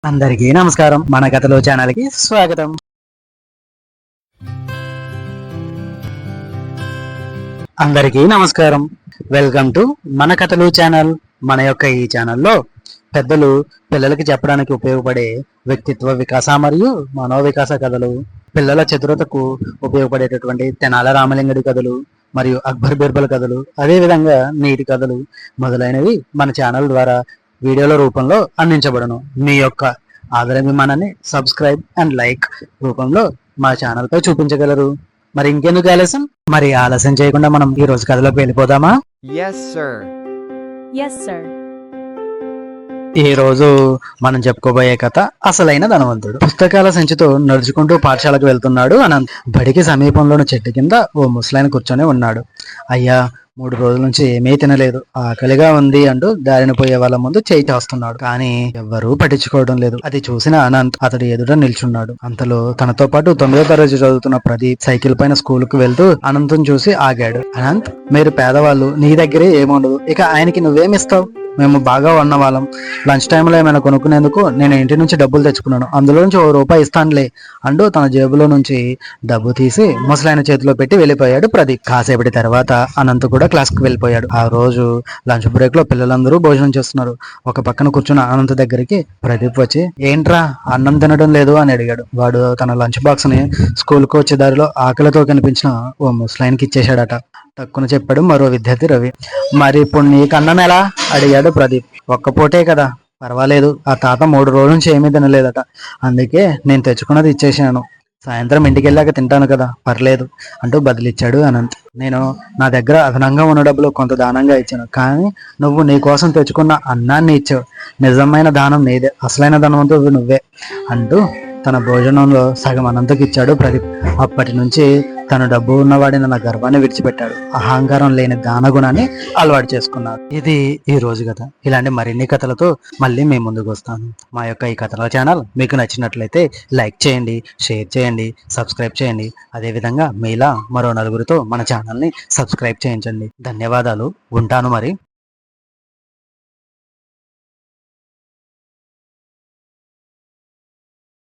అందరికీ నమస్కారం. మన కథలో ఛానల్ కి స్వాగతం. అందరికీ నమస్కారం. వెల్కమ్ టు మన కథలు ఛానల్. మన యొక్క ఈ ఛానల్లో పెద్దలు పిల్లలకి చెప్పడానికి ఉపయోగపడే వ్యక్తిత్వ వికాస మరియు మనోవికాస కథలు, పిల్లల చతురతకు ఉపయోగపడేటటువంటి తెనాల రామలింగడి కథలు మరియు అక్బర్ బీర్బల్ కథలు, అదేవిధంగా నీతి కథలు మొదలైనవి మన ఛానల్ ద్వారా వీడియోల రూపంలో అందించబడను. మీ యొక్క ఆదరాభిమానాన్ని సబ్స్క్రైబ్ అండ్ లైక్ రూపంలో మా ఛానల్ పై చూపించగలరు. మరి ఇంకెందుకు ఆలస్యం? మరి ఆలస్యం చేయకుండా మనం ఈ రోజు కథలోకి వెళ్ళిపోదామా? Yes, sir. Yes, sir. ఈ రోజు మనం చెప్పుకోబోయే కథ అసలైన ధనవంతుడు. పుస్తకాల సంచితో నడుచుకుంటూ పాఠశాలకు వెళ్తున్నాడు అనంత్. బడికి సమీపంలోని చెట్టు కింద ఓ ముసలాయన కూర్చొని ఉన్నాడు. అయ్యా, 3 రోజుల నుంచి ఏమీ తినలేదు, ఆకలిగా ఉంది అంటూ దారిన పోయే వాళ్ళ ముందు చేయి చాస్తున్నాడు. కానీ ఎవ్వరూ పట్టించుకోవడం లేదు. అది చూసిన అనంత్ అతడి ఎదుట నిల్చున్నాడు. అంతలో తనతో పాటు 9వ తరగతి చదువుతున్న ప్రదీప్ సైకిల్ పైన స్కూల్ కు వెళ్తూ అనంత్ను చూసి ఆగాడు. అనంత్, మీరు పేదవాళ్ళు, నీ దగ్గరే ఏముండదు, ఇక ఆయనకి నువ్వేమిస్తావు? మేము బాగా ఉన్నవాళ్ళం. లంచ్ టైంలో ఏమైనా కొనుక్కునేందుకు నేను ఇంటి నుంచి డబ్బులు తెచ్చుకున్నాను, అందులో నుంచి ₹1 ఇస్తానులే అంటూ తన జేబులో నుంచి డబ్బు తీసి ముసలాయన చేతిలో పెట్టి వెళ్ళిపోయాడు ప్రదీప్. కాసేపటి తర్వాత అనంత్ కూడా క్లాస్ కి వెళ్ళిపోయాడు. ఆ రోజు లంచ్ బ్రేక్ లో పిల్లలందరూ భోజనం చేస్తున్నారు. ఒక పక్కన కూర్చున్న అనంత్ దగ్గరికి ప్రదీప్ వచ్చి, ఏంట్రా అన్నం తినడం లేదు అని అడిగాడు. వాడు తన లంచ్ బాక్స్ ని స్కూల్ కు వచ్చే దారిలో ఆకలితో కనిపించిన ఓ ముసలాయనకి ఇచ్చేశాడట. తక్కువ చెప్పాడు మరో విద్యార్థి రవి. మరి ఇప్పుడు నీకు అన్నం ఎలా అడిగాడు ప్రదీప్. ఒక్క పూటే కదా, పర్వాలేదు, ఆ తాత 3 రోజుల నుంచి ఏమీ తినలేదట, అందుకే నేను తెచ్చుకున్నది ఇచ్చేసాను, సాయంత్రం ఇంటికి వెళ్ళాక తింటాను కదా, పర్లేదు అంటూ బదిలిచ్చాడు అనంత్. నేను నా దగ్గర అదనంగా ఉన్న డబ్బులు కొంత దానంగా ఇచ్చాను, కానీ నువ్వు నీ కోసం తెచ్చుకున్న అన్నాన్ని ఇచ్చావు. నిజమైన దానం నీదే, అసలైన ధనవంతుడు నువ్వే అంటూ తన భోజనంలో సగం అనంతకి ఇచ్చాడు ప్రదీప్. అప్పటి నుంచి తను డబ్బు ఉన్నవాడిని నా గర్వాన్ని విడిచిపెట్టాడు, అహంకారం లేని దానగుణాన్ని అలవాటు చేసుకున్నాడు. ఇది ఈ రోజు కథ. ఇలాంటి మరిన్ని కథలతో మళ్ళీ మేము ముందుకు వస్తాను. మా యొక్క ఈ కథల ఛానల్ మీకు నచ్చినట్లయితే లైక్ చేయండి, షేర్ చేయండి, సబ్స్క్రైబ్ చేయండి. అదేవిధంగా మీలా మరో నలుగురితో మన ఛానల్ని సబ్స్క్రైబ్ చేయించండి. ధన్యవాదాలు. ఉంటాను మరి.